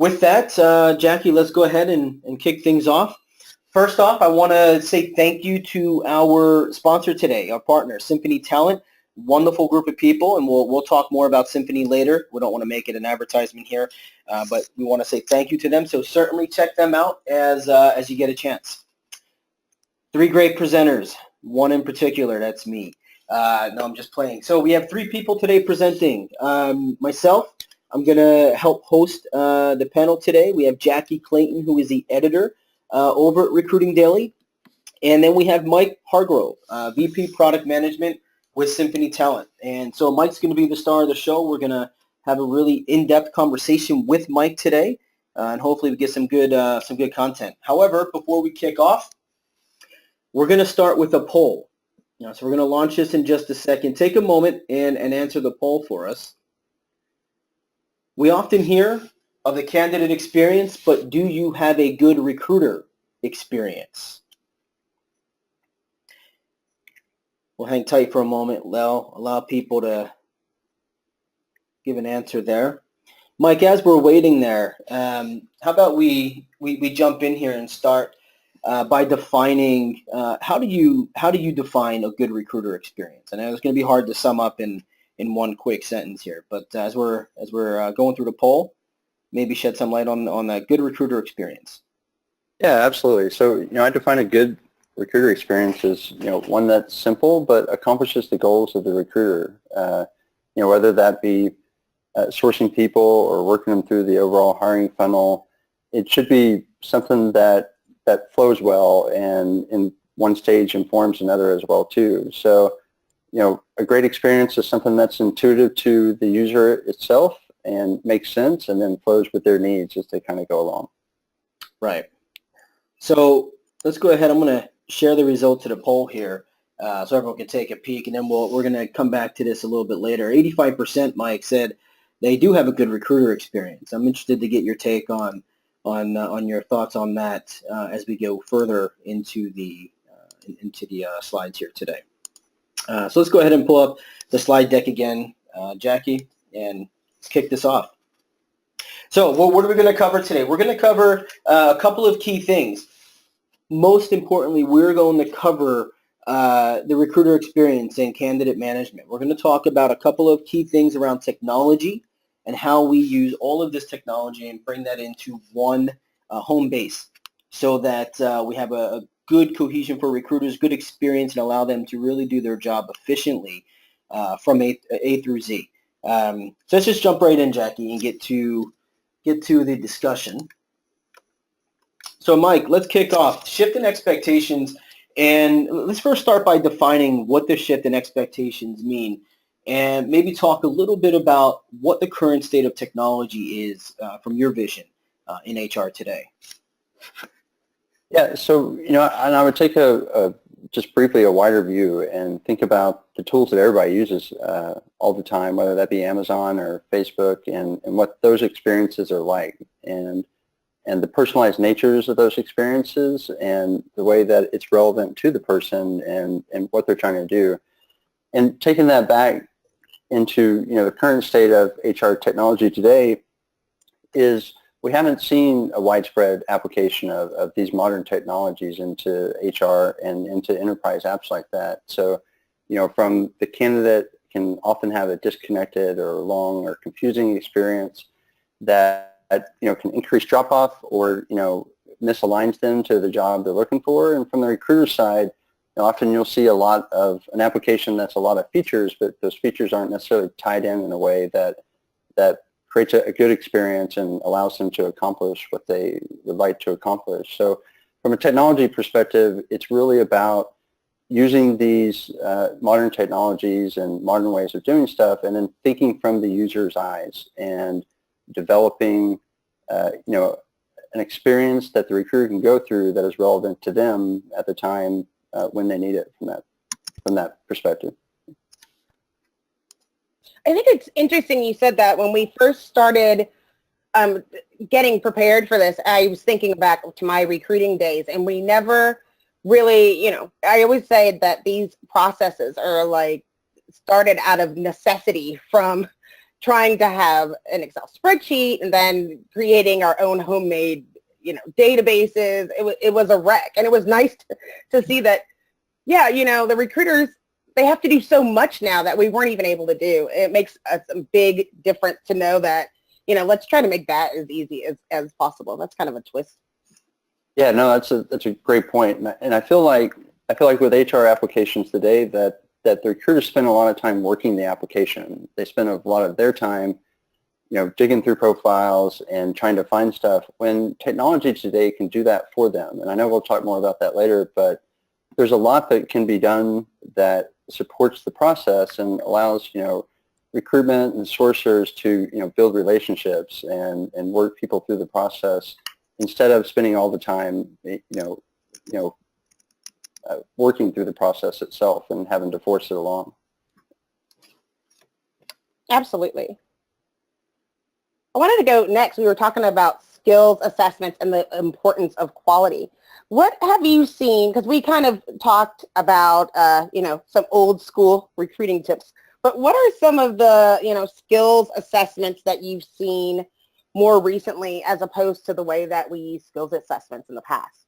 With that, Jackie, let's go ahead and kick things off. First off, I want to say thank you to our sponsor today, our partner, Symphony Talent. Wonderful group of people, and we'll talk more about Symphony later. We don't want to make it an advertisement here, but we want to say thank you to them. So certainly check them out as you get a chance. Three great presenters, one in particular, that's me. No, I'm just playing. So we have three people today presenting. Myself, I'm going to help host the panel today. We have Jackie Clayton, who is the editor over at Recruiting Daily. And then we have Mike Hargrove, VP Product Management with Symphony Talent. And so Mike's going to be the star of the show. We're going to have a really in-depth conversation with Mike today, and hopefully we get some good content. However, before we kick off, we're going to start with a poll. So we're going to launch this in just a second. Take a moment and answer the poll for us. We often hear of the candidate experience, but do you have a good recruiter experience? We'll hang tight for a moment. Allow people to give an answer there. Mike, as we're waiting there, how about we jump in here and start by defining how do you define a good recruiter experience? And it's going to be hard to sum up in one quick sentence here, but as we're going through the poll, maybe shed some light on that good recruiter experience. Yeah, absolutely. So I define a good recruiter experience as one that's simple but accomplishes the goals of the recruiter. Whether that be sourcing people or working them through the overall hiring funnel, it should be something that flows well and in one stage informs another as well too. So, a great experience is something that's intuitive to the user itself and makes sense and then flows with their needs as they kind of go along. Right. So let's go ahead. I'm going to share the results of the poll here so everyone can take a peek, and then we're going to come back to this a little bit later. 85%, Mike, said they do have a good recruiter experience. I'm interested to get your take on your thoughts on that as we go further into the slides here today. So let's go ahead and pull up the slide deck again, Jackie, and let's kick this off. So what are we going to cover today? We're going to cover a couple of key things. Most importantly, we're going to cover the recruiter experience and candidate management. We're going to talk about a couple of key things around technology and how we use all of this technology and bring that into one home base so that we have a good cohesion for recruiters, good experience, and allow them to really do their job efficiently from A through Z. So let's just jump right in, Jackie, and get to the discussion. So Mike, let's kick off. Shift in expectations, and let's first start by defining what the shift in expectations mean, and maybe talk a little bit about what the current state of technology is from your vision in HR today. Yeah, so and I would take just briefly a wider view and think about the tools that everybody uses all the time, whether that be Amazon or Facebook, and what those experiences are like, and the personalized natures of those experiences and the way that it's relevant to the person and what they're trying to do. And taking that back into the current state of HR technology today is we haven't seen a widespread application of these modern technologies into HR and into enterprise apps like that. So, from the candidate can often have a disconnected or long or confusing experience that can increase drop-off or misaligns them to the job they're looking for. And from the recruiter side, often you'll see an application that's a lot of features, but those features aren't necessarily tied in a way that creates a good experience and allows them to accomplish what they would like to accomplish. So from a technology perspective, it's really about using these modern technologies and modern ways of doing stuff and then thinking from the user's eyes and developing an experience that the recruiter can go through that is relevant to them at the time when they need it from that perspective. I think it's interesting you said that. When we first started getting prepared for this, I was thinking back to my recruiting days, and we never really, I always say that these processes are like started out of necessity from trying to have an Excel spreadsheet and then creating our own homemade, databases. It was a wreck. And it was nice to see that, the recruiters, they have to do so much now that we weren't even able to do. It makes a big difference to know that, let's try to make that as easy as possible. That's kind of a twist. Yeah, no, that's a great point. And I feel like with HR applications today that the recruiters spend a lot of time working the application. They spend a lot of their time, digging through profiles and trying to find stuff, when technology today can do that for them. And I know we'll talk more about that later, but there's a lot that can be done that supports the process and allows, recruitment and sourcers to, build relationships and work people through the process instead of spending all the time, working through the process itself and having to force it along. Absolutely. I wanted to go next. We were talking about skills assessments and the importance of quality. What have you seen, because we kind of talked about, some old school recruiting tips, but what are some of the, skills assessments that you've seen more recently as opposed to the way that we use skills assessments in the past?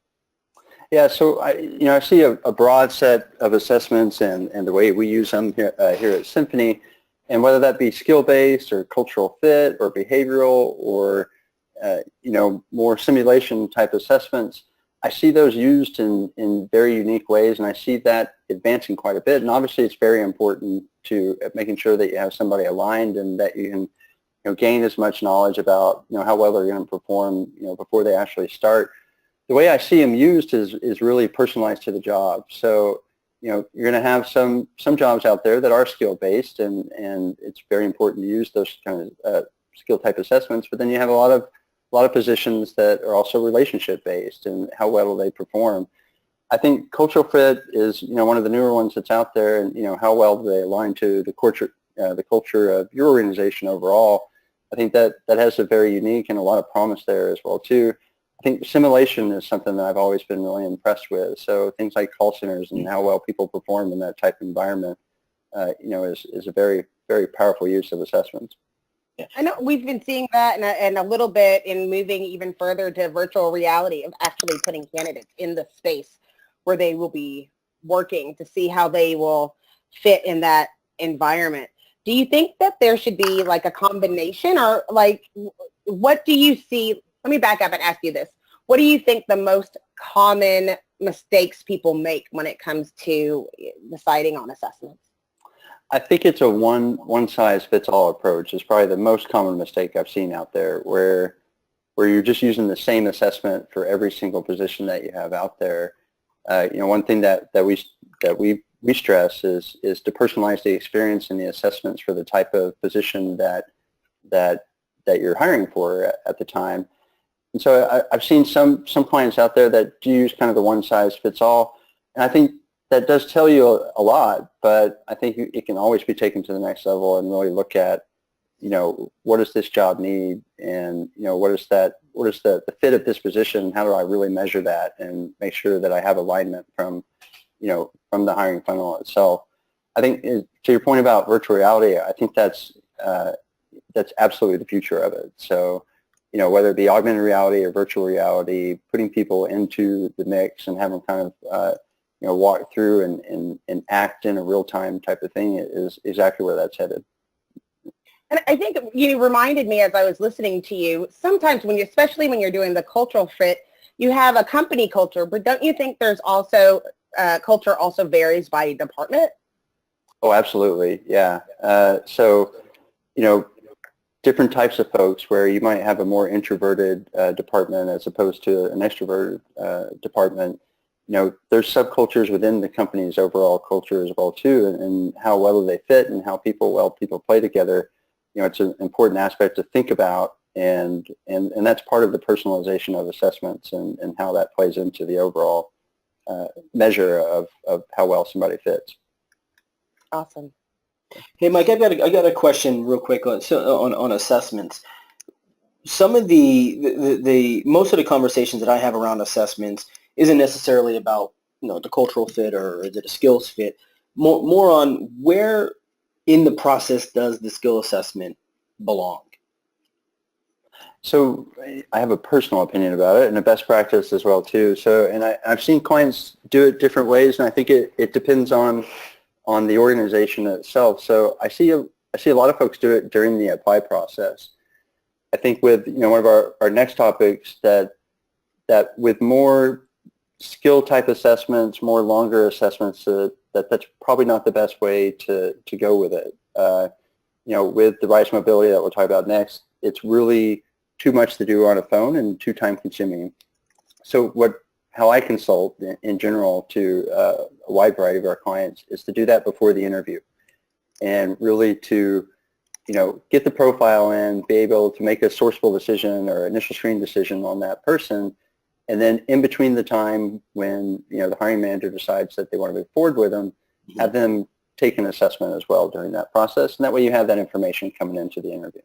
Yeah, so I see a broad set of assessments and the way we use them here at Symphony, and whether that be skill-based or cultural fit or behavioral or more simulation type assessments, I see those used in very unique ways, and I see that advancing quite a bit. And obviously, it's very important to making sure that you have somebody aligned and that you can gain as much knowledge about how well they're going to perform before they actually start. The way I see them used is really personalized to the job. So you're going to have some jobs out there that are skill based, and it's very important to use those kind of skill type assessments. But then you have a lot of positions that are also relationship based, and how well will they perform. I think cultural fit is one of the newer ones that's out there, and how well do they align to the culture of your organization overall. I think that has a very unique and a lot of promise there as well too. I think simulation is something that I've always been really impressed with. So things like call centers and how well people perform in that type of environment, is a very, very powerful use of assessments. I know we've been seeing that and a little bit in moving even further to virtual reality of actually putting candidates in the space where they will be working to see how they will fit in that environment. Do you think that there should be like a combination, or like what do you see? Let me back up and ask you this. What do you think the most common mistakes people make when it comes to deciding on assessments? I think it's a one-size-fits-all approach. It's probably the most common mistake I've seen out there, where you're just using the same assessment for every single position that you have out there. One thing that we stress is to personalize the experience and the assessments for the type of position that you're hiring for at the time. And so I've seen some clients out there that do use kind of the one-size-fits-all, and I think that does tell you a lot, but I think it can always be taken to the next level and really look at, what does this job need, and what is the fit of this position? How do I really measure that and make sure that I have alignment from the hiring funnel itself? I think to your point about virtual reality, I think that's absolutely the future of it. So, whether it be augmented reality or virtual reality, putting people into the mix and having kind of walk through and act in a real-time type of thing is exactly where that's headed. And I think you reminded me as I was listening to you, sometimes especially when you're doing the cultural fit, you have a company culture, but don't you think there's also culture also varies by department? Oh, absolutely. Yeah. So, different types of folks where you might have a more introverted department as opposed to an extroverted department. There's subcultures within the company's overall culture as well too, and how well they fit and how people play together. It's an important aspect to think about, and that's part of the personalization of assessments and how that plays into the overall measure of how well somebody fits. Awesome. Hey, Mike, I got a question real quick on assessments. Some of the most of the conversations that I have around assessments isn't necessarily about the cultural fit or is it a skills fit. More on where in the process does the skill assessment belong? So I have a personal opinion about it and a best practice as well too. So, and I've seen clients do it different ways, and I think it depends on the organization itself. So I see a lot of folks do it during the apply process. I think with one of our next topics that with more skill type assessments, more longer assessments, that's probably not the best way to go with it. With the rise mobility that we'll talk about next, it's really too much to do on a phone and too time consuming. So how I consult in general to a wide variety of our clients is to do that before the interview, and really to get the profile in, be able to make a sourceable decision or initial screen decision on that person, and then in between the time when the hiring manager decides that they want to move forward with them, have them take an assessment as well during that process, and that way you have that information coming into the interview.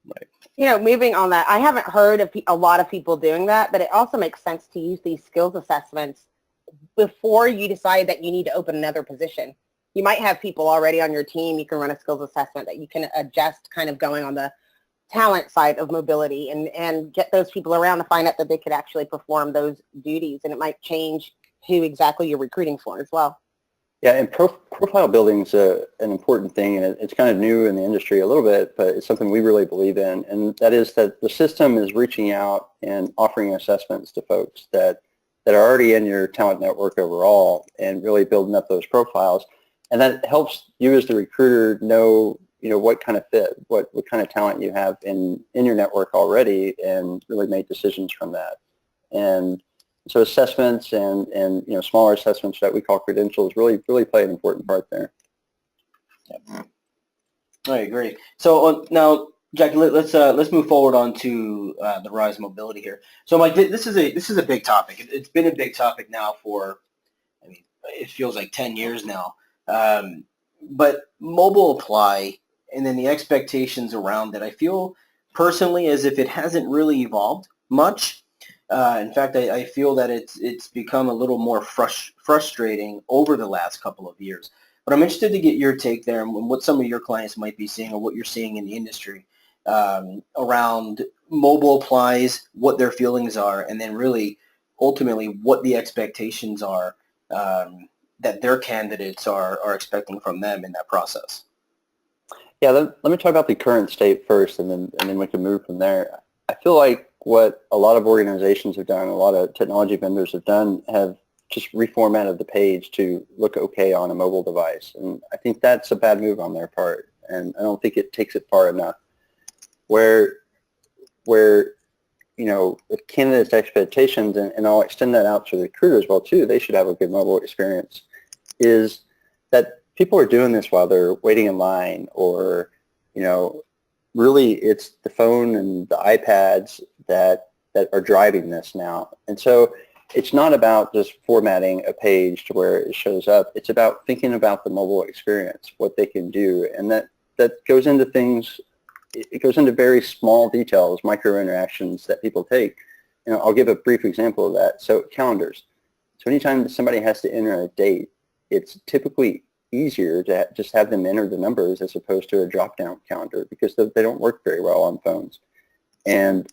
Right. Moving on that, I haven't heard of a lot of people doing that, but it also makes sense to use these skills assessments before you decide that you need to open another position. You might have people already on your team. You can run a skills assessment that you can adjust kind of going on the talent side of mobility and get those people around to find out that they could actually perform those duties, and it might change who exactly you're recruiting for as well. Yeah, and profile building is an important thing, and it's kind of new in the industry a little bit, but it's something we really believe in, and that is that the system is reaching out and offering assessments to folks that are already in your talent network overall and really building up those profiles, and that helps you as the recruiter know what kind of fit, what kind of talent you have in your network already, and really make decisions from that. And so assessments and smaller assessments that we call credentials really play an important part there. Yeah. I agree. So now, Jackie, let's move forward on to the rise of mobility here. So, Mike, this is a big topic. It's been a big topic now for, it feels like 10 years now. But mobile apply and then the expectations around it, I feel personally as if it hasn't really evolved much. In fact, I feel that it's become a little more frustrating over the last couple of years. But I'm interested to get your take there and what some of your clients might be seeing or what you're seeing in the industry around mobile applies, what their feelings are, and then really ultimately what the expectations are that their candidates are expecting from them in that process. Yeah, let me talk about the current state first, and then we can move from there. I feel like what a lot of organizations have done, a lot of technology vendors have done, have just reformatted the page to look okay on a mobile device, and I think that's a bad move on their part, and I don't think it takes it far enough. Where with candidates' expectations, and I'll extend that out to the recruiter as well too, they should have a good mobile experience, is that people are doing this while they're waiting in line, or really it's the phone and the iPads that are driving this now. And so it's not about just formatting a page to where it shows up. It's about thinking about the mobile experience, what they can do, and that goes into things. It goes into very small details, micro interactions that people take. I'll give a brief example of that. So calendars. So anytime somebody has to enter a date, it's typically easier to just have them enter the numbers as opposed to a drop-down calendar, because they don't work very well on phones. And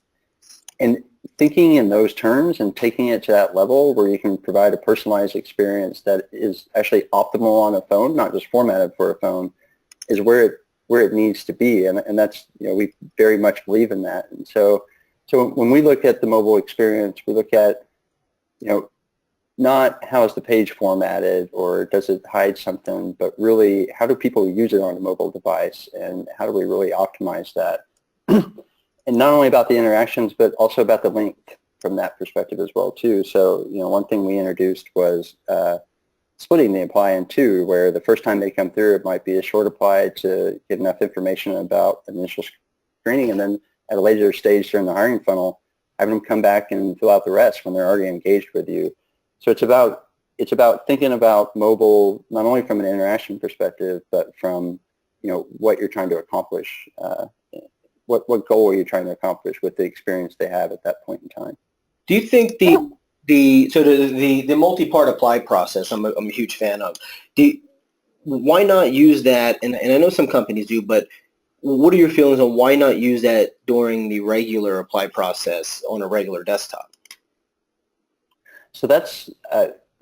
thinking in those terms and taking it to that level where you can provide a personalized experience that is actually optimal on a phone, not just formatted for a phone, is where it needs to be. And that's, we very much believe in that. And so when we look at the mobile experience, we look at, not how is the page formatted or does it hide something, but really how do people use it on a mobile device, and how do we really optimize that? And not only about the interactions, but also about the length from that perspective as well too. So, one thing we introduced was splitting the apply in two, where the first time they come through, it might be a short apply to get enough information about initial screening, and then at a later stage during the hiring funnel, having them come back and fill out the rest when they're already engaged with you. So it's about thinking about mobile not only from an interaction perspective, but from what you're trying to accomplish. What goal are you trying to accomplish with the experience they have at that point in time? Do you think the multi-part apply process, I'm a huge fan of. Why not use that? And I know some companies do, but what are your feelings on why not use that during the regular apply process on a regular desktop? So that's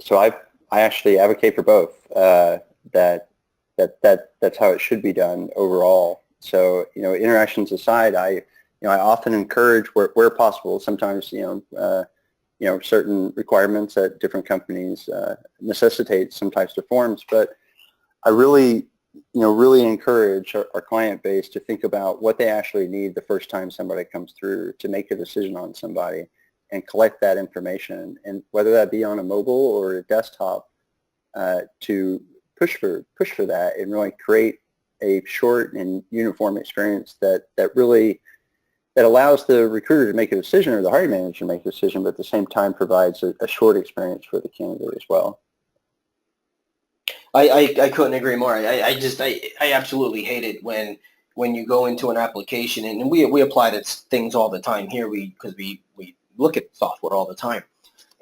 so I actually advocate for both. That's how it should be done overall. So interactions aside, I often encourage where possible. Sometimes certain requirements at different companies necessitate some types of forms, but I really encourage our client base to think about what they actually need the first time somebody comes through to make a decision on somebody and collect that information, and whether that be on a mobile or a desktop, to push for that and really create a short and uniform experience that allows the recruiter to make a decision or the hiring manager to make a decision, but at the same time provides a short experience for the candidate as well. I couldn't agree more. I absolutely hate it when you go into an application, and we apply to things all the time here because we look at software all the time,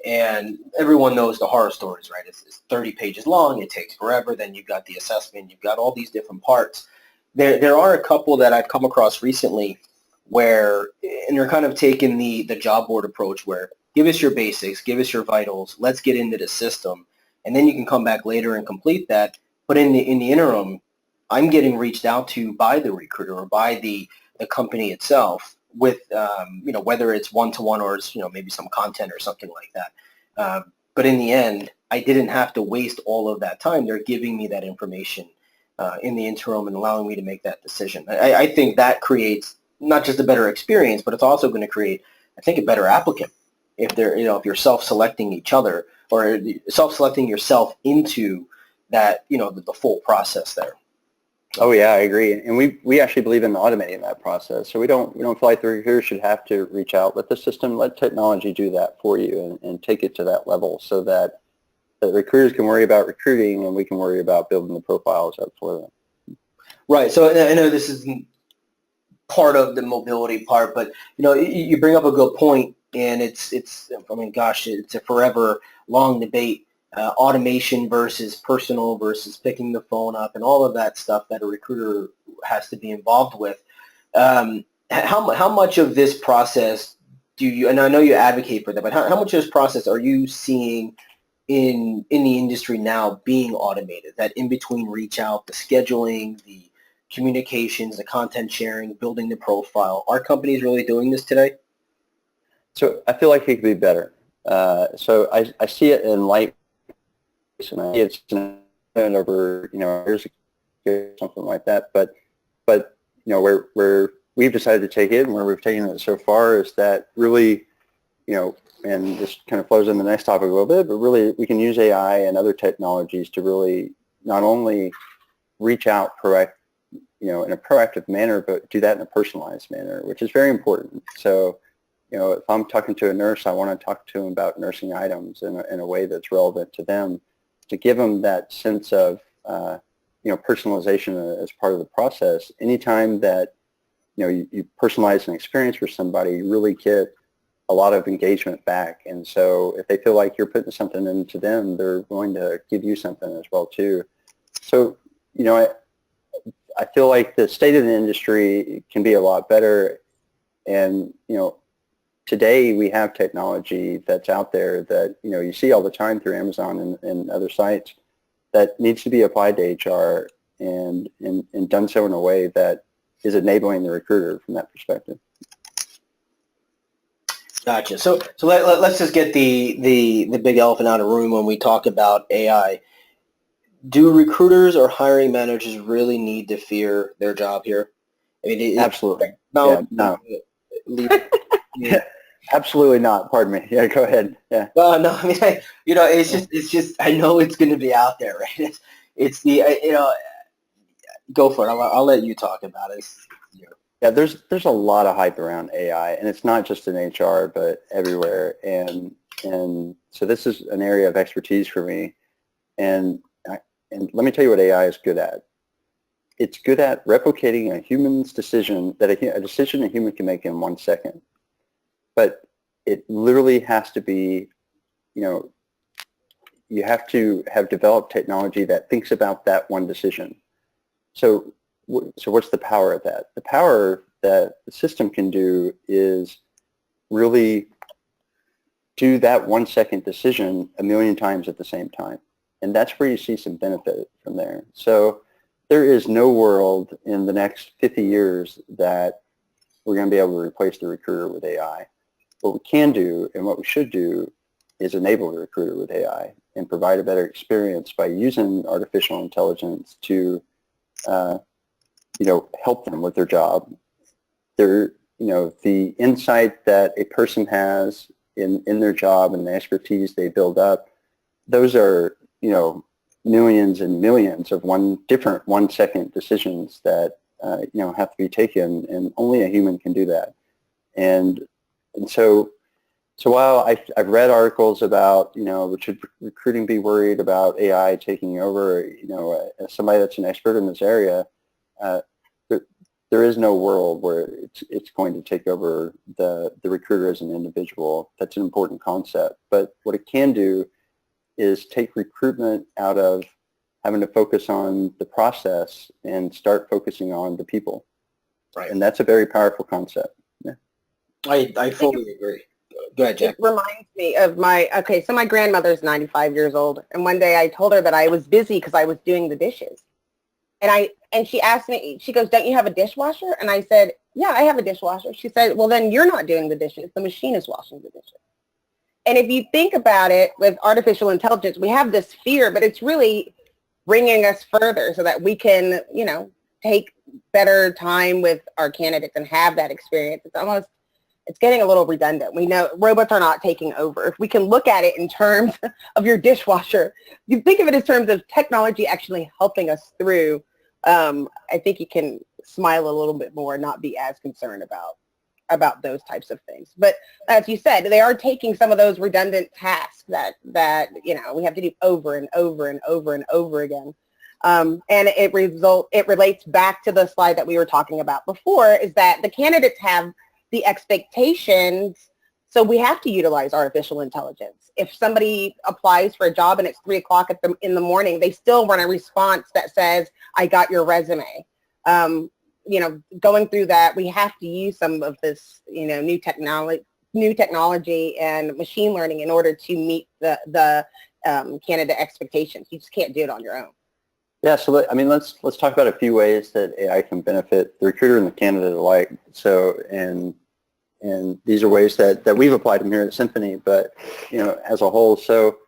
and everyone knows the horror stories, right? It's 30 pages long, it takes forever, then you've got the assessment, you've got all these different parts. There are a couple that I've come across recently where, and they're kind of taking the job board approach where give us your basics, give us your vitals, let's get into the system, and then you can come back later and complete that. But in the interim, I'm getting reached out to by the recruiter or by the company itself with whether it's one-to-one or it's maybe some content or something like that. But in the end, I didn't have to waste all of that time. They're giving me that information in the interim and allowing me to make that decision. I think that creates not just a better experience, but it's also going to create, I think, a better applicant if they're if you're self-selecting each other or self-selecting yourself into that the full process there. Oh yeah, I agree, and we actually believe in automating that process. So we don't feel like the recruiter should have to reach out. Let the system, let technology do that for you, and take it to that level, so that the recruiters can worry about recruiting, and we can worry about building the profiles up for them. Right. So I know this isn't part of the mobility part, but you bring up a good point, and it's I mean, gosh, it's a forever long debate. Automation versus personal versus picking the phone up and all of that stuff that a recruiter has to be involved with. How much of this process do you, and I know you advocate for that, but how much of this process are you seeing in the industry now being automated? That in between reach out, the scheduling, the communications, the content sharing, building the profile. Are companies really doing this today? So I feel like it could be better. So I see it in light, and I see it's over years ago, something like that. But where we've decided to take it and where we've taken it so far is that really, and this kind of flows in the next topic a little bit, but really we can use AI and other technologies to really not only reach out in a proactive manner, but do that in a personalized manner, which is very important. So, if I'm talking to a nurse, I want to talk to them about nursing items in a way that's relevant to them, to give them that sense of, personalization as part of the process. Anytime that, you personalize an experience for somebody, you really get a lot of engagement back. And so if they feel like you're putting something into them, they're going to give you something as well, too. So, I feel like the state of the industry can be a lot better. And, today we have technology that's out there that, you see all the time through Amazon and other sites that needs to be applied to HR and done so in a way that is enabling the recruiter from that perspective. Gotcha. So let's just get the big elephant out of the room when we talk about AI. Do recruiters or hiring managers really need to fear their job here? I mean, absolutely. No. Yeah, absolutely not. Pardon me. Yeah, go ahead. Yeah. Well, no. I mean, it's just. I know it's going to be out there, right? It's the Go for it. I'll let you talk about it. Yeah, there's a lot of hype around AI, and it's not just in HR, but everywhere. And so this is an area of expertise for me. And let me tell you what AI is good at. It's good at replicating a human's decision, a decision a human can make in 1 second. But it literally has to be, you have to have developed technology that thinks about that one decision. So so what's the power of that? The power that the system can do is really do that 1 second decision a million times at the same time. And that's where you see some benefit from there. So there is no world in the next 50 years that we're going to be able to replace the recruiter with AI. What we can do and what we should do is enable the recruiter with AI and provide a better experience by using artificial intelligence to, help them with their job. The insight that a person has in their job and the expertise they build up, those are, millions and millions of different 1 second decisions that, have to be taken, and only a human can do that. And so while I've read articles about, should recruiting be worried about AI taking over, as somebody that's an expert in this area, there is no world where it's going to take over the recruiter as an individual. That's an important concept. But what it can do is take recruitment out of having to focus on the process and start focusing on the people. Right. And that's a very powerful concept. Yeah. I fully agree. Go ahead, Jack. It reminds me of so my grandmother's 95 years old, and one day I told her that I was busy because I was doing the dishes. And she asked me, she goes, "Don't you have a dishwasher?" And I said, "Yeah, I have a dishwasher." She said, "Well, then you're not doing the dishes. The machine is washing the dishes." And if you think about it, with artificial intelligence, we have this fear, but it's really bringing us further so that we can, take better time with our candidates and have that experience. It's getting a little redundant. We know robots are not taking over. If we can look at it in terms of your dishwasher, you think of it in terms of technology actually helping us through, I think you can smile a little bit more and not be as concerned about those types of things. But as you said, they are taking some of those redundant tasks that we have to do over and over and over and over again. And it relates back to the slide that we were talking about before, is that the candidates have the expectations, so we have to utilize artificial intelligence. If somebody applies for a job and it's 3 o'clock in the morning, they still run a response that says, "I got your resume." Going through that, we have to use some of this, new technology and machine learning in order to meet the candidate expectations. You just can't do it on your own. Yeah, so let's talk about a few ways that AI can benefit the recruiter and the candidate alike. So, and these are ways that we've applied them here at Symphony, but as a whole. So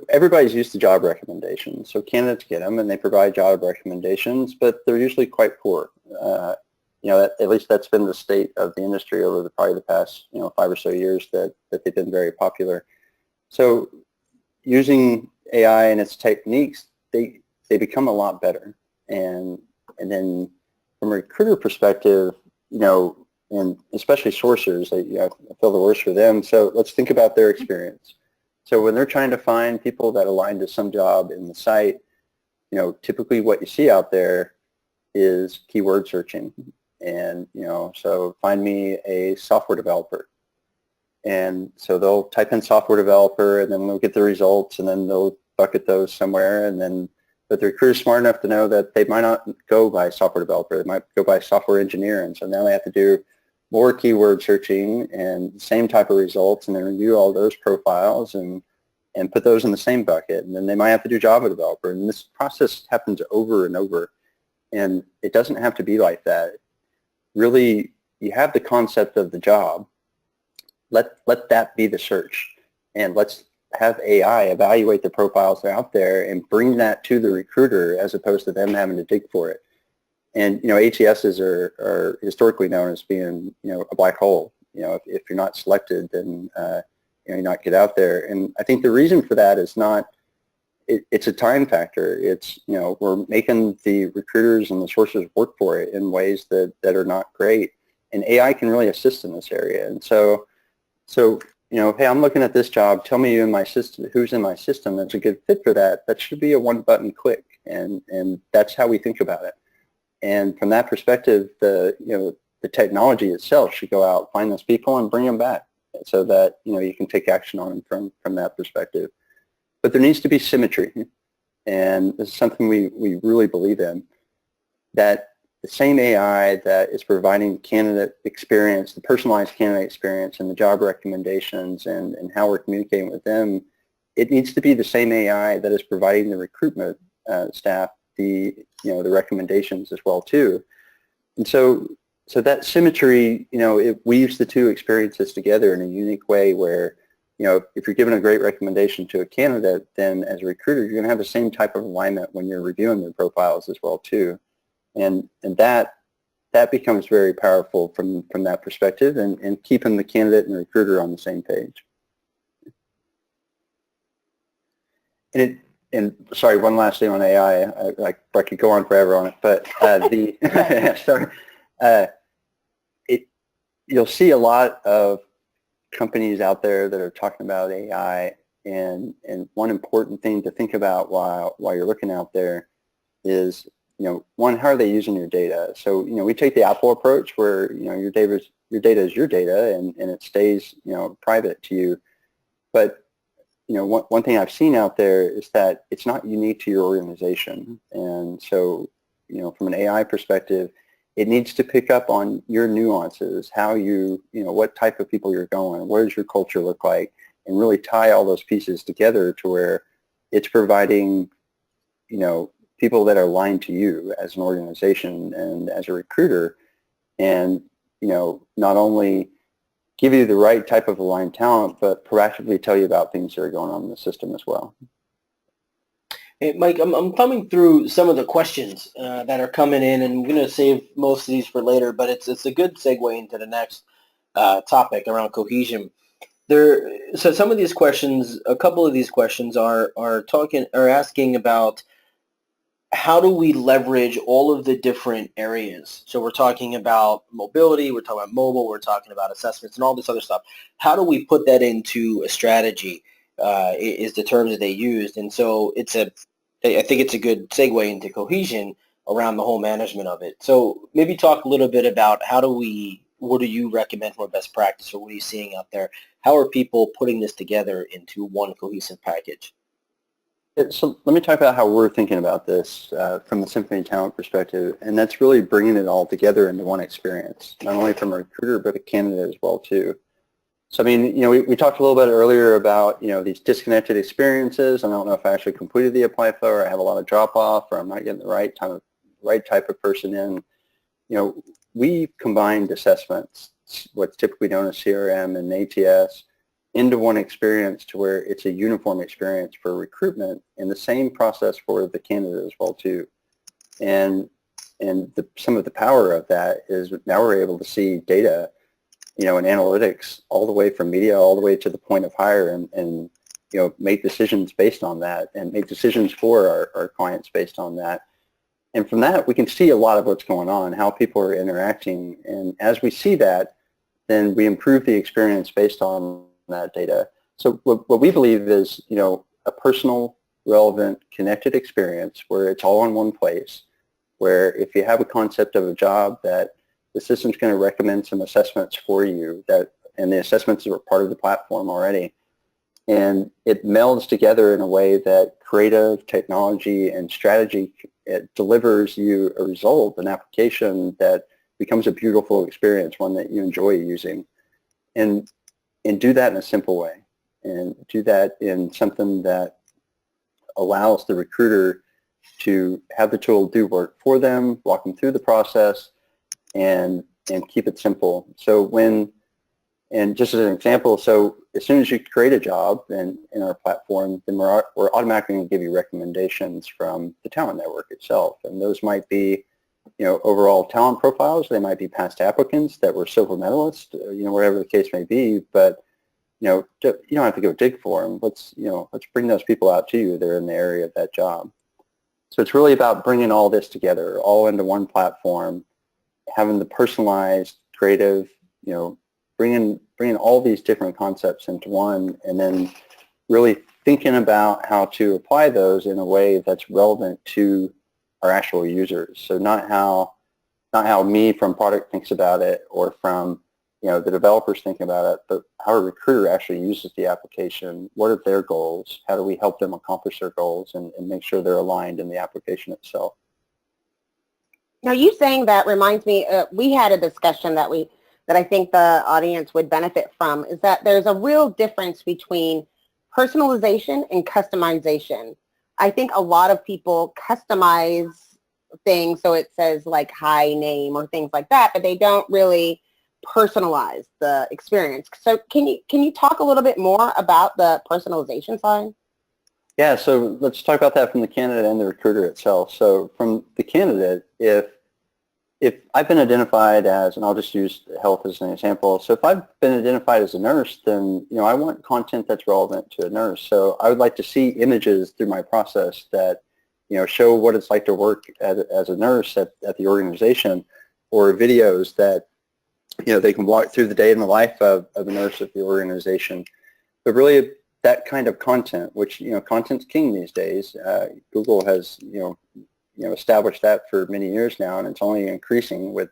everybody's used to job recommendations. So candidates get them and they provide job recommendations, but they're usually quite poor. At least that's been the state of the industry over probably the past 5 or so years that they've been very popular. So using AI and its techniques, they become a lot better. And then from a recruiter perspective, and especially sourcers, I feel the worst for them. So let's think about their experience. So when they're trying to find people that align to some job in the site, typically what you see out there is keyword searching. And, so find me a software developer. And so they'll type in software developer and then they'll get the results and then they'll bucket those somewhere. But the recruiter's smart enough to know that they might not go by software developer. They might go by software engineer. And so now they have to do more keyword searching and the same type of results and then review all those profiles and put those in the same bucket. And then they might have to do Java developer. And this process happens over and over. And it doesn't have to be like that. Really, you have the concept of the job. Let that be the search. And let's have AI evaluate the profiles that are out there and bring that to the recruiter as opposed to them having to dig for it. And, ATSs are historically known as being, a black hole. If you're not selected, then, you're not get out there. And I think the reason for that is not, it's a time factor. It's, we're making the recruiters and the sources work for it in ways that are not great. And AI can really assist in this area. And so, hey, I'm looking at this job. Tell me who's in my system that's a good fit for that. That should be a one-button click. And that's how we think about it. And from that perspective, the technology itself should go out, find those people, and bring them back, so that you can take action on them from that perspective. But there needs to be symmetry, and this is something we really believe in. that the same AI that is providing candidate experience, the personalized candidate experience and the job recommendations and how we're communicating with them, it needs to be the same AI that is providing the recruitment staff the recommendations as well too. And so that symmetry, it weaves the two experiences together in a unique way where, if you're giving a great recommendation to a candidate, then as a recruiter, you're going to have the same type of alignment when you're reviewing their profiles as well too. And that becomes very powerful from that perspective and keeping the candidate and recruiter on the same page. And sorry, one last thing on AI. I could go on forever on it, but you'll see a lot of companies out there that are talking about AI, and one important thing to think about while you're looking out there is, one, how are they using your data? So, we take the Apple approach where, your data is your data and it stays, private to you. But one thing I've seen out there is that it's not unique to your organization. And so, from an AI perspective, it needs to pick up on your nuances, how what type of people you're going, what does your culture look like, and really tie all those pieces together to where it's providing, people that are aligned to you as an organization and as a recruiter, and, not only give you the right type of aligned talent, but proactively tell you about things that are going on in the system as well. Hey, Mike, I'm thumbing through some of the questions that are coming in, and I'm going to save most of these for later, but it's a good segue into the next topic around cohesion. So some of these questions, a couple of these questions are asking about how do we leverage all of the different areas? So we're talking about mobility, we're talking about mobile, we're talking about assessments and all this other stuff. How do we put that into a strategy is the terms that they used. And so I think it's a good segue into cohesion around the whole management of it. So maybe talk a little bit about what do you recommend for best practice, or what are you seeing out there? How are people putting this together into one cohesive package? So let me talk about how we're thinking about this from the Symphony Talent perspective, and that's really bringing it all together into one experience, not only from a recruiter, but a candidate as well too. So I mean, we talked a little bit earlier about, these disconnected experiences. I don't know if I actually completed the apply flow, or I have a lot of drop off, or I'm not getting the right type of person in. We combined assessments, what's typically known as CRM and ATS, into one experience to where it's a uniform experience for recruitment, and the same process for the candidate as well too. And some of the power of that is now we're able to see data, and analytics all the way from media all the way to the point of hire, and make decisions based on that, and make decisions for our clients based on that. And from that, we can see a lot of what's going on, how people are interacting. And as we see that, then we improve the experience based on that data. So what we believe is, a personal, relevant, connected experience where it's all in one place, where if you have a concept of a job, that the system's going to recommend some assessments for you, and the assessments are part of the platform already. And it melds together in a way that creative, technology, and strategy, it delivers you a result, an application that becomes a beautiful experience, one that you enjoy using. And do that in a simple way, and do that in something that allows the recruiter to have the tool do work for them, walk them through the process, and keep it simple. So and just as an example, so as soon as you create a job in our platform, then we're automatically going to give you recommendations from the talent network itself. And those might be, overall talent profiles. They might be past applicants that were silver medalists, whatever the case may be. But, you don't have to go dig for them. Let's bring those people out to you that are in the area of that job. So it's really about bringing all this together, all into one platform, having the personalized, creative, bringing all these different concepts into one, and then really thinking about how to apply those in a way that's relevant to our actual users. So not how me from product thinks about it, or from the developers think about it, but how a recruiter actually uses the application. What are their goals? How do we help them accomplish their goals and make sure they're aligned in the application itself? Now, you saying that reminds me, we had a discussion that I think the audience would benefit from, is that there's a real difference between personalization and customization. I think a lot of people customize things so it says like hi name or things like that, but they don't really personalize the experience. So can you talk a little bit more about the personalization side? Yeah, so let's talk about that from the candidate and the recruiter itself. So from the candidate, if I've been identified as, and I'll just use health as an example, so if I've been identified as a nurse, then I want content that's relevant to a nurse. So I would like to see images through my process that show what it's like to work as a nurse at the organization, or videos that they can walk through the day in the life of a nurse at the organization. But really, that kind of content, which content's king these days. Google has established that for many years now, and it's only increasing with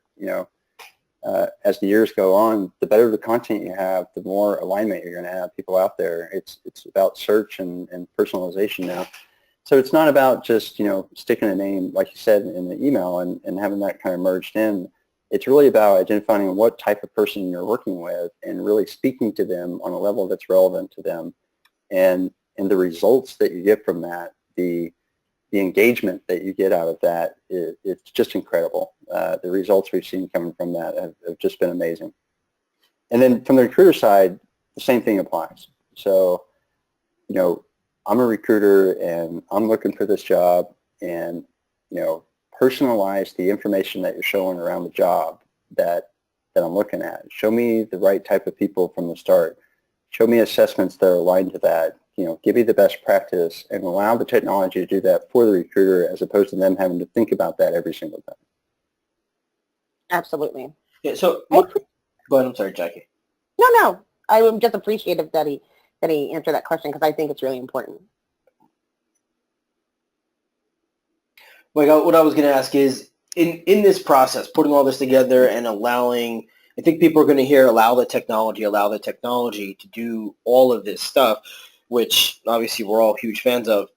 as the years go on. The better the content you have, the more alignment you're going to have people out there. It's about search and personalization now. So it's not about just sticking a name, like you said, in the email and having that kind of merged in. It's really about identifying what type of person you're working with and really speaking to them on a level that's relevant to them. And the results that you get from that, the engagement that you get out of that, it's just incredible. The results we've seen coming from that have just been amazing. And then from the recruiter side, the same thing applies. So, I'm a recruiter and I'm looking for this job, and, personalize the information that you're showing around the job that I'm looking at. Show me the right type of people from the start. Show me assessments that are aligned to that. Give me the best practice and allow the technology to do that for the recruiter, as opposed to them having to think about that every single time. Absolutely. Yeah. So go ahead. I'm sorry, Jackie. No. I'm just appreciative that he answered that question, because I think it's really important. Like, what I was going to ask is, in this process, putting all this together and allowing, I think people are going to hear allow the technology to do all of this stuff, which obviously we're all huge fans of.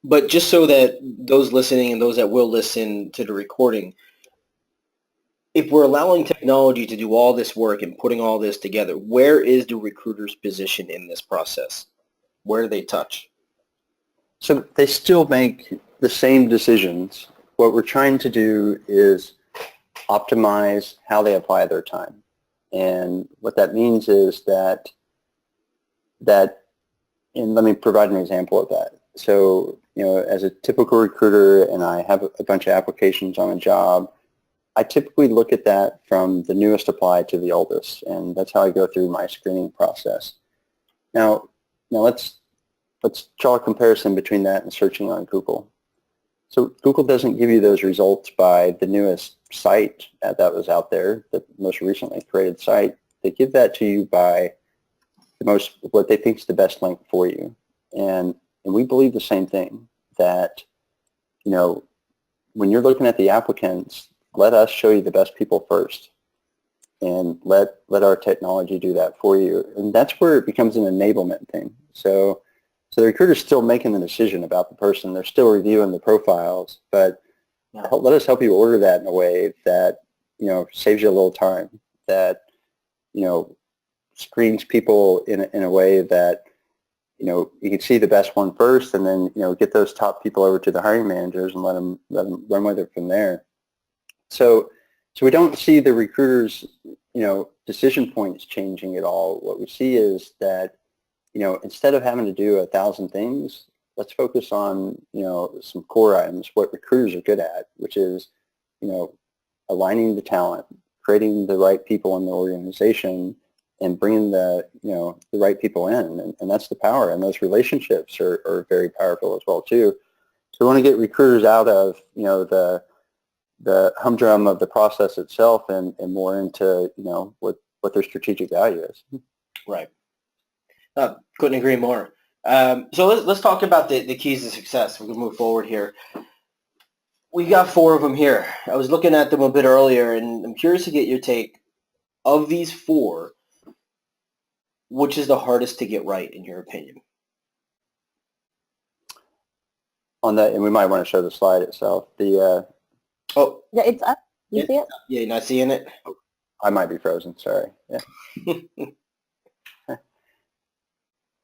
But just so that those listening and those that will listen to the recording, if we're allowing technology to do all this work and putting all this together, where is the recruiter's position in this process? Where do they touch? So they still make the same decisions. What we're trying to do is optimize how they apply their time. And what that means is that, and let me provide an example of that. So, as a typical recruiter, and I have a bunch of applications on a job, I typically look at that from the newest apply to the oldest, and that's how I go through my screening process. Now let's draw a comparison between that and searching on Google. So Google doesn't give you those results by the newest site that was out there, the most recently created site. They give that to you by what they think is the best link for you. And we believe the same thing, that, when you're looking at the applicants, let us show you the best people first, and let our technology do that for you. And that's where it becomes an enablement thing. So the recruiter's still making the decision about the person. They're still reviewing the profiles, but let us help you order that in a way that, saves you a little time, that, screens people in a way that, you can see the best one first, and then, get those top people over to the hiring managers and let them run with it from there. So we don't see the recruiters, decision points changing at all. What we see is that, instead of having to do 1,000 things, let's focus on, some core items, what recruiters are good at, which is, aligning the talent, creating the right people in the organization, and bringing the right people in. And that's the power. And those relationships are very powerful as well, too. So we want to get recruiters out of, the humdrum of the process itself and more into, what their strategic value is. Right. Couldn't agree more. So let's talk about the keys to success. We can move forward here. We got 4 of them here. I was looking at them a bit earlier, and I'm curious to get your take. Of these 4, which is the hardest to get right, in your opinion? On that, and we might want to show the slide itself. Oh, Yeah, it's up. You yeah, see it? yeah, you're not seeing it? I might be frozen. Sorry. Yeah.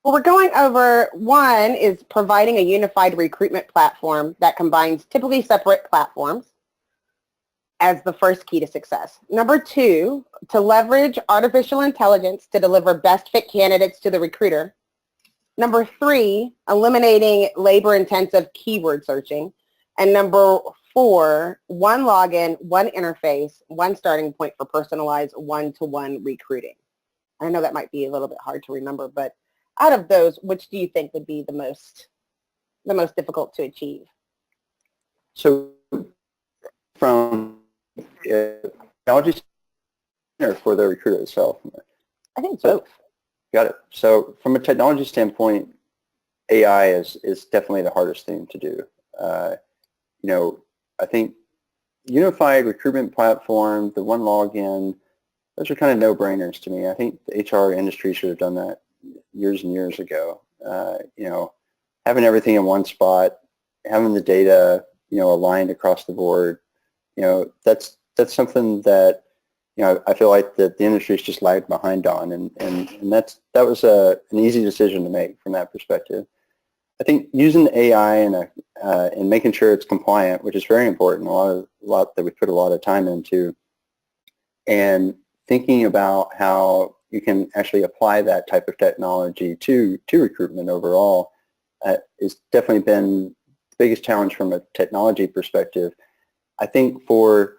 Well, we're going over, one is providing a unified recruitment platform that combines typically separate platforms as the first key to success. Number two, to leverage artificial intelligence to deliver best fit candidates to the recruiter. Number three, eliminating labor-intensive keyword searching. And number four, one login, one interface, one starting point for personalized one-to-one recruiting. I know that might be a little bit hard to remember, but out of those, which do you think would be the most difficult to achieve? So from technology or for the recruiter itself? I think both. Got it. So from a technology standpoint, AI is definitely the hardest thing to do. I think unified recruitment platform, the one login, those are kind of no-brainers to me. I think the HR industry should have done that years and years ago. Having everything in one spot, having the data, aligned across the board, that's something that, I feel like that the industry's just lagged behind on, and that was an easy decision to make from that perspective. I think using AI and making sure it's compliant, which is very important, a lot that we put a lot of time into, and thinking about how you can actually apply that type of technology to recruitment overall has definitely been the biggest challenge from a technology perspective. I think for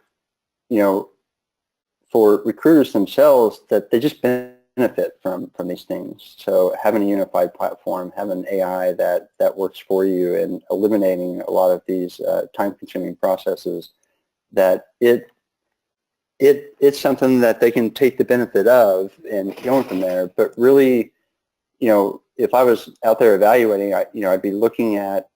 recruiters themselves, that they just benefit from these things. So having a unified platform, having AI that works for you, and eliminating a lot of these time-consuming processes, that it's something that they can take the benefit of and going from there. But really, if I was out there evaluating, I'd be looking at,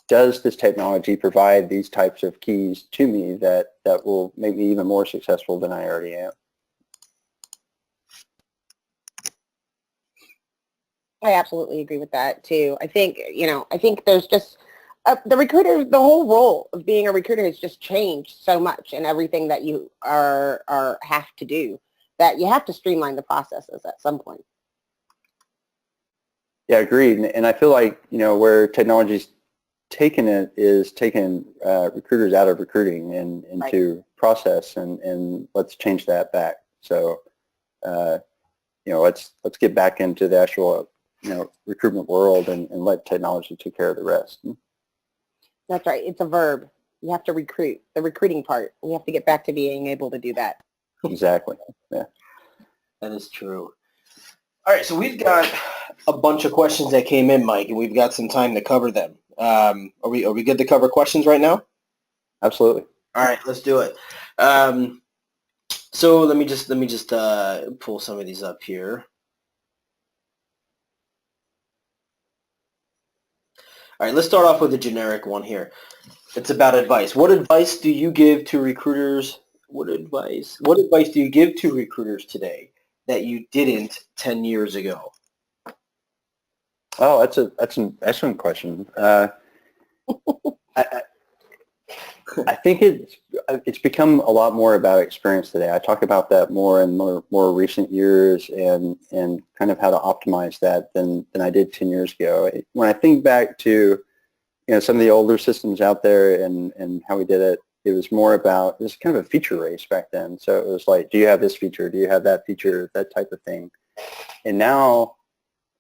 does this technology provide these types of keys to me that will make me even more successful than I already am? I absolutely agree with that too. I think there's just the whole role of being a recruiter has just changed so much, and everything that you have to do, that you have to streamline the processes at some point. Yeah, agreed. And I feel like, where technology's taken it is taking recruiters out of recruiting and into process, and let's change that back. So, let's get back into the actual, recruitment world and let technology take care of the rest. That's right. It's a verb. You have to recruit. The recruiting part. We have to get back to being able to do that. Exactly. Yeah. That is true. All right, so we've got a bunch of questions that came in, Mike, and we've got some time to cover them. Are we good to cover questions right now? Absolutely. All right, let's do it. So let me just pull some of these up here. All right, let's start off with a generic one here. It's about advice. What advice do you give to recruiters? What advice do you give to recruiters today that you didn't 10 years ago? Oh, that's an excellent question. I think it's become a lot more about experience today. I talk about that more in more recent years, and kind of how to optimize that than I did 10 years ago. When I think back to some of the older systems out there and how we did it, it was more about, it was kind of a feature race back then. So it was like, do you have this feature? Do you have that feature? That type of thing. And now,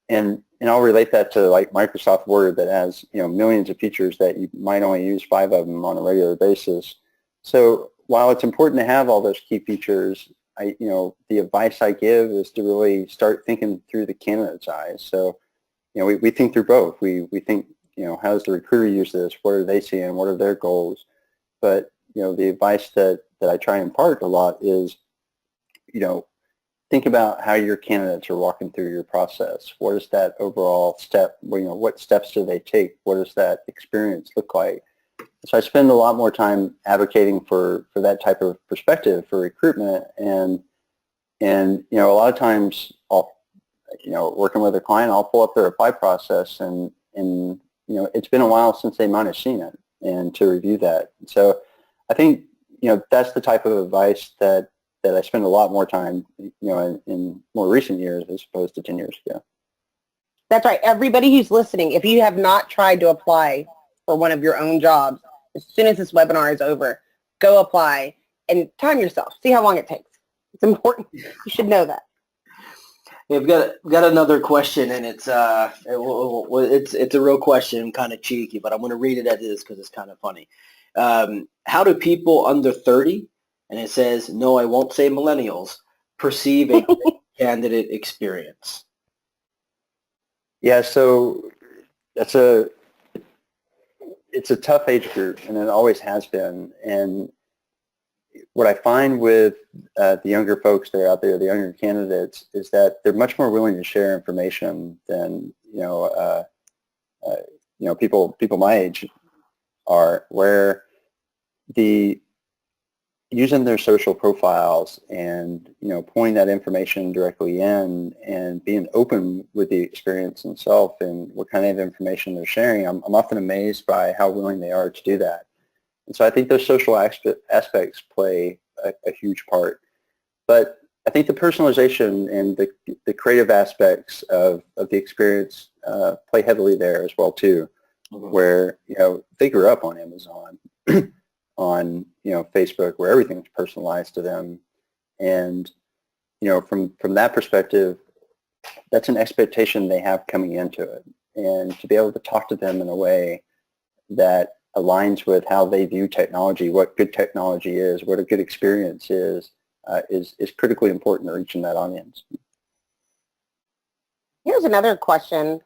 and I'll relate that to like Microsoft Word that has millions of features that you might only use 5 of them on a regular basis. So while it's important to have all those key features, the advice I give is to really start thinking through the candidate's eyes. So we think through both. We think, how does the recruiter use this? What are they seeing? What are their goals? But the advice that I try and impart a lot is, think about how your candidates are walking through your process. What is that overall step? What steps do they take? What does that experience look like? So I spend a lot more time advocating for that type of perspective for recruitment, and a lot of times I'll, working with a client, I'll pull up their apply process, and it's been a while since they might have seen it. and to review that. So I think, that's the type of advice that I spend a lot more time, in more recent years as opposed to 10 years ago. That's right. Everybody who's listening, if you have not tried to apply for one of your own jobs, as soon as this webinar is over, go apply and time yourself. See how long it takes. It's important. You should know that. Yeah, we've got another question, and it's a real question, kind of cheeky, but I'm going to read it as is because it's kind of funny. How do people under 30, and it says, no, I won't say millennials, perceive a candidate experience? Yeah, so it's a tough age group, and it always has been. And what I find with the younger folks that are out there, the younger candidates, is that they're much more willing to share information than people my age are, where using their social profiles and pulling that information directly in and being open with the experience themselves and what kind of information they're sharing. I'm often amazed by how willing they are to do that. And so I think those social aspects play a huge part. But I think the personalization and the creative aspects of the experience play heavily there as well too, where they grew up on Amazon, on Facebook, where everything's personalized to them, and from that perspective, that's an expectation they have coming into it, and to be able to talk to them in a way that aligns with how they view technology, what good technology is, what a good experience is critically important to reaching that audience. Here's another question.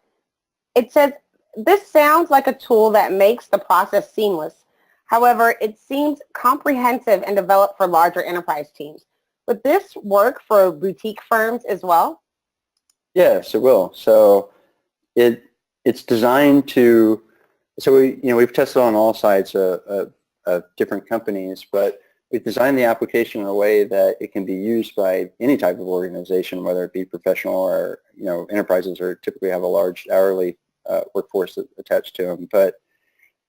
It says, this sounds like a tool that makes the process seamless. However, it seems comprehensive and developed for larger enterprise teams. Would this work for boutique firms as well? Yes, it will. So it's designed to, so we've tested on all sides of different companies, but we've designed the application in a way that it can be used by any type of organization, whether it be professional or enterprises, or typically have a large hourly workforce attached to them. But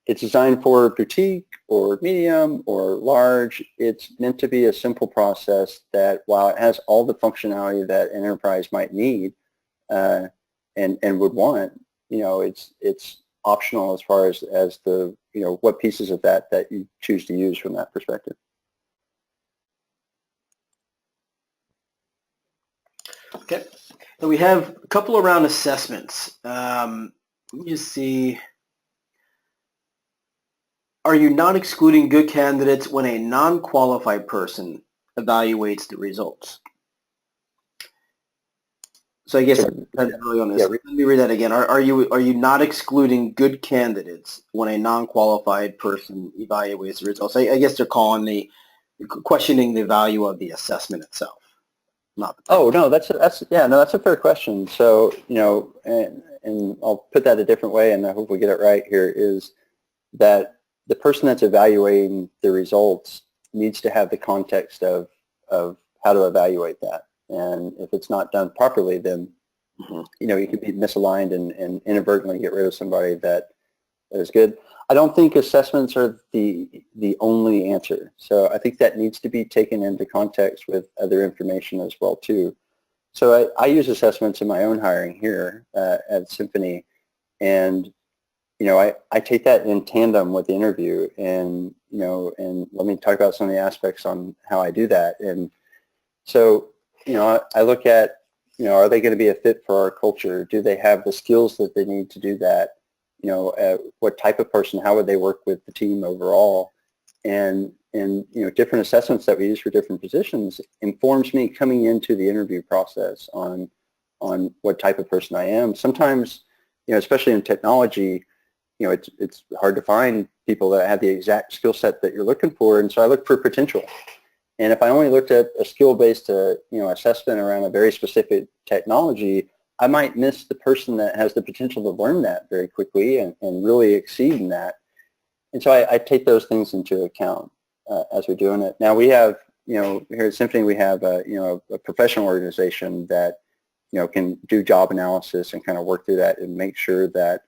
it's designed for boutique or medium or large. It's meant to be a simple process that, while it has all the functionality that an enterprise might need and would want, it's optional as far as the what pieces of that you choose to use from that perspective. Okay, so we have a couple around assessments. Let me just see. Are you not excluding good candidates when a non-qualified person evaluates the results? So I guess that's really on this. Yeah. Let me read that again. Are you not excluding good candidates when a non-qualified person evaluates the results? I guess they're questioning the value of the assessment itself. Not the Oh no, that's a fair question. So and I'll put that a different way, and I hope we get it right here, is that the person that's evaluating the results needs to have the context of how to evaluate that. And if it's not done properly, then you could be misaligned and inadvertently get rid of somebody that is good. I don't think assessments are the only answer. So I think that needs to be taken into context with other information as well too. So I use assessments in my own hiring here at Symphony, and I take that in tandem with the interview, and and let me talk about some of the aspects on how I do that. And so I look at are they going to be a fit for our culture? Do they have the skills that they need to do that? What type of person? How would they work with the team overall? And different assessments that we use for different positions informs me coming into the interview process on what type of person I am. Sometimes, especially in technology, it's hard to find people that have the exact skill set that you're looking for, and so I look for potential. And if I only looked at a skill-based assessment around a very specific technology, I might miss the person that has the potential to learn that very quickly and really exceed in that. And so I take those things into account as we're doing it. Now we have, here at Symphony, we have a professional organization that can do job analysis and kind of work through that and make sure that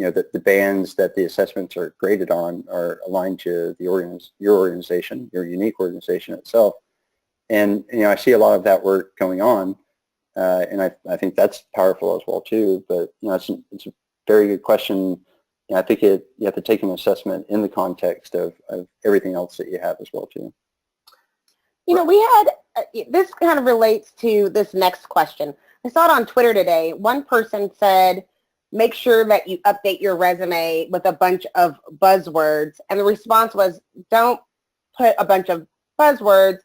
the bands that the assessments are graded on are aligned to the your organization, your unique organization itself. And, I see a lot of that work going on, and I think that's powerful as well too. But, it's a very good question. I think you have to take an assessment in the context of everything else that you have as well too. We had, this kind of relates to this next question. I saw it on Twitter today. One person said, make sure that you update your resume with a bunch of buzzwords. And the response was, don't put a bunch of buzzwords,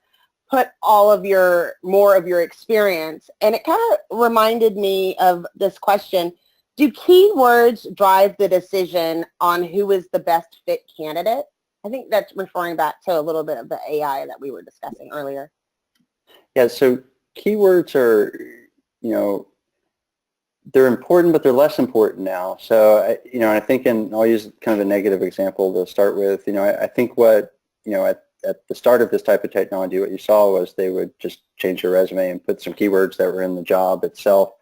put more of your experience. And it kind of reminded me of this question. Do keywords drive the decision on who is the best fit candidate? I think that's referring back to a little bit of the AI that we were discussing earlier. Yeah, so keywords are, they're important, but they're less important now. So, I think, and I'll use kind of a negative example to start with. I think what, at the start of this type of technology, what you saw was they would just change your resume and put some keywords that were in the job itself.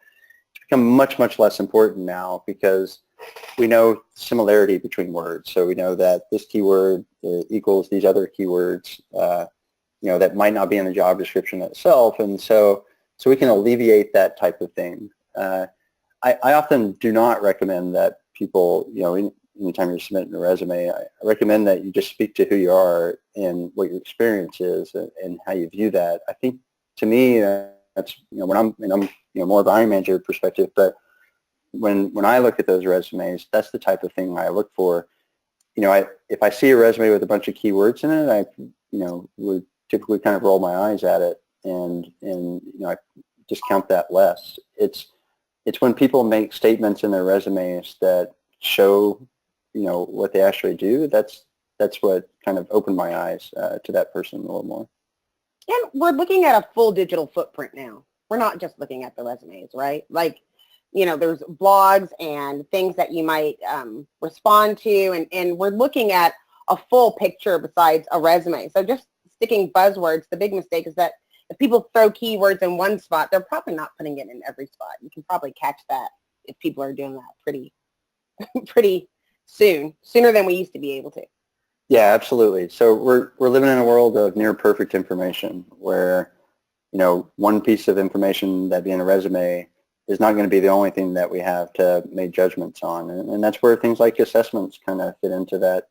It's become much, much less important now because we know similarity between words. So we know that this keyword equals these other keywords, that might not be in the job description itself. And so we can alleviate that type of thing. I often do not recommend that people, anytime you're submitting a resume, I recommend that you just speak to who you are and what your experience is and how you view that. I think, to me, that's, when I'm more of a hiring manager perspective, but when I look at those resumes, that's the type of thing I look for. If I see a resume with a bunch of keywords in it, I, would typically kind of roll my eyes at it and I discount that less. It's when people make statements in their resumes that show, what they actually do. That's what kind of opened my eyes to that person a little more. And we're looking at a full digital footprint now. We're not just looking at the resumes, right? Like, there's blogs and things that you might respond to, and we're looking at a full picture besides a resume. So just sticking buzzwords, the big mistake is that if people throw keywords in one spot, they're probably not putting it in every spot. You can probably catch that if people are doing that pretty sooner than we used to be able to. Yeah, absolutely. So we're living in a world of near perfect information where, one piece of information that be in a resume is not going to be the only thing that we have to make judgments on. And that's where things like assessments kind of fit into that,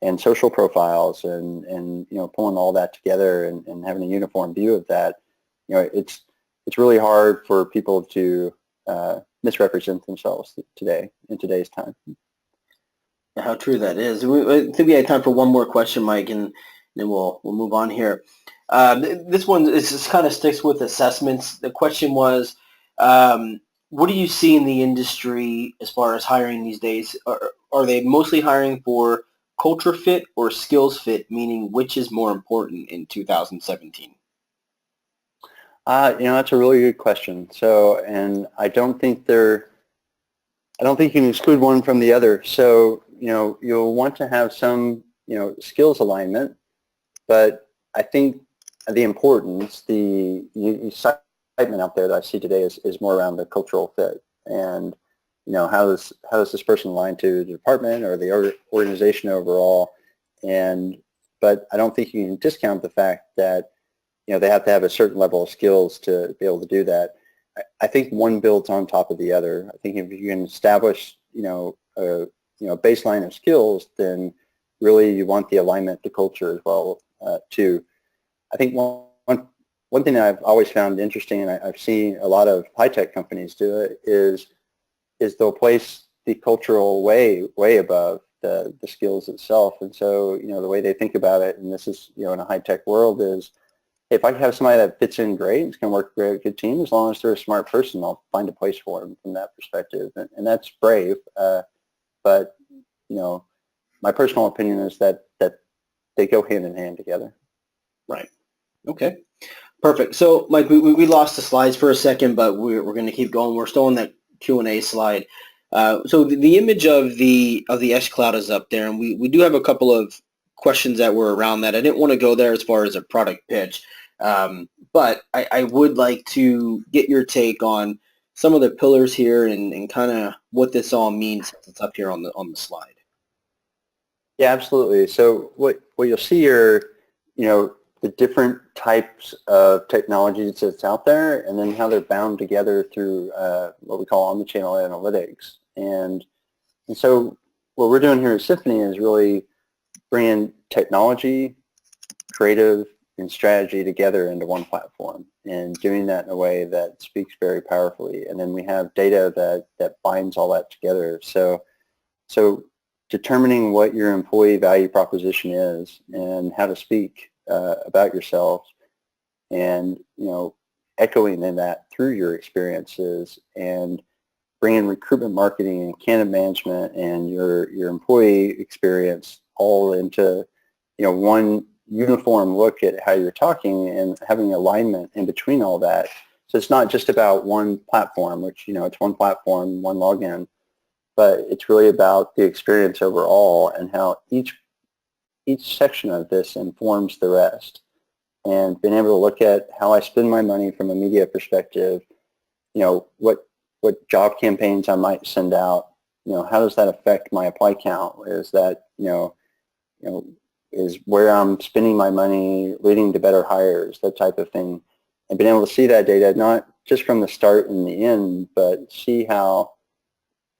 and social profiles and pulling all that together and having a uniform view of that. It's really hard for people to misrepresent themselves today, in today's time. How true that is. I think we have time for one more question, Mike, and then we'll move on here. This one just kind of sticks with assessments. The question was, what do you see in the industry as far as hiring these days? Are they mostly hiring for culture fit or skills fit, meaning which is more important in 2017? That's a really good question. So, and I don't think you can exclude one from the other. So, you'll want to have some, skills alignment, but I think the importance, the excitement out there that I see today is more around the cultural fit and, how does this person align to the department or the organization overall? But I don't think you can discount the fact that, they have to have a certain level of skills to be able to do that. I think one builds on top of the other. I think if you can establish, a baseline of skills, then really you want the alignment to culture as well, too. I think one thing that I've always found interesting, and I've seen a lot of high-tech companies do it, is they'll place the cultural way above the skills itself. And so, the way they think about it, and this is, in a high-tech world, is if I have somebody that fits in great, it's going to work great with a good team, as long as they're a smart person, I'll find a place for them from that perspective. And that's brave. But, my personal opinion is that they go hand in hand together. Right. Okay. Perfect. So, Mike, we lost the slides for a second, but we're going to keep going. We're still on that Q&A slide. So the image of the Edge Cloud is up there, and we do have a couple of questions that were around that. I didn't want to go there as far as a product pitch, but I would like to get your take on some of the pillars here and kind of what this all means. It's up here on the slide. Yeah, absolutely. So what you'll see are, the different types of technologies that's out there, and then how they're bound together through what we call omnichannel analytics. And so what we're doing here at Symphony is really bringing technology, creative, and strategy together into one platform, and doing that in a way that speaks very powerfully. And then we have data that binds all that together. So determining what your employee value proposition is and how to speak about yourself, and echoing in that through your experiences, and bringing recruitment marketing and candidate management and your employee experience all into one uniform look at how you're talking, and having alignment in between all that. So it's not just about one platform, which it's one platform, one login, but it's really about the experience overall and how each section of this informs the rest. And being able to look at how I spend my money from a media perspective, what job campaigns I might send out, how does that affect my apply count? Is that, is where I'm spending my money leading to better hires, that type of thing. And being able to see that data, not just from the start and the end, but see how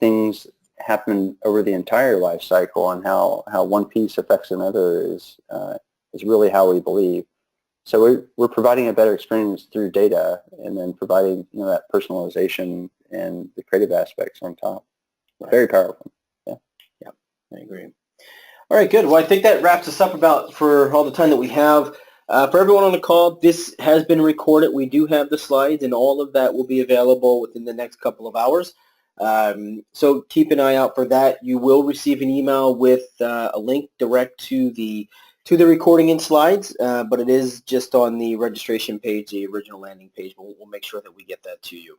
things happen over the entire life cycle, and how one piece affects another is really how we believe. So we're providing a better experience through data, and then providing that personalization and the creative aspects on top. Right. Very powerful. Yeah. Yeah, I agree. All right, good. Well, I think that wraps us up for all the time that we have. For everyone on the call, this has been recorded. We do have the slides, and all of that will be available within the next couple of hours. So keep an eye out for that. You will receive an email with a link direct to the recording and slides, but it is just on the registration page, the original landing page. But we'll make sure that we get that to you.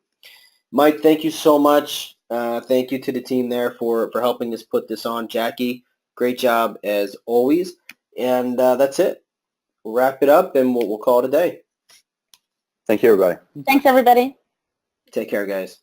Mike, thank you so much. Thank you to the team there for helping us put this on. Jackie, great job as always. And that's it. We'll wrap it up, and we'll call it a day. Thank you, everybody. Thanks, everybody. Take care, guys.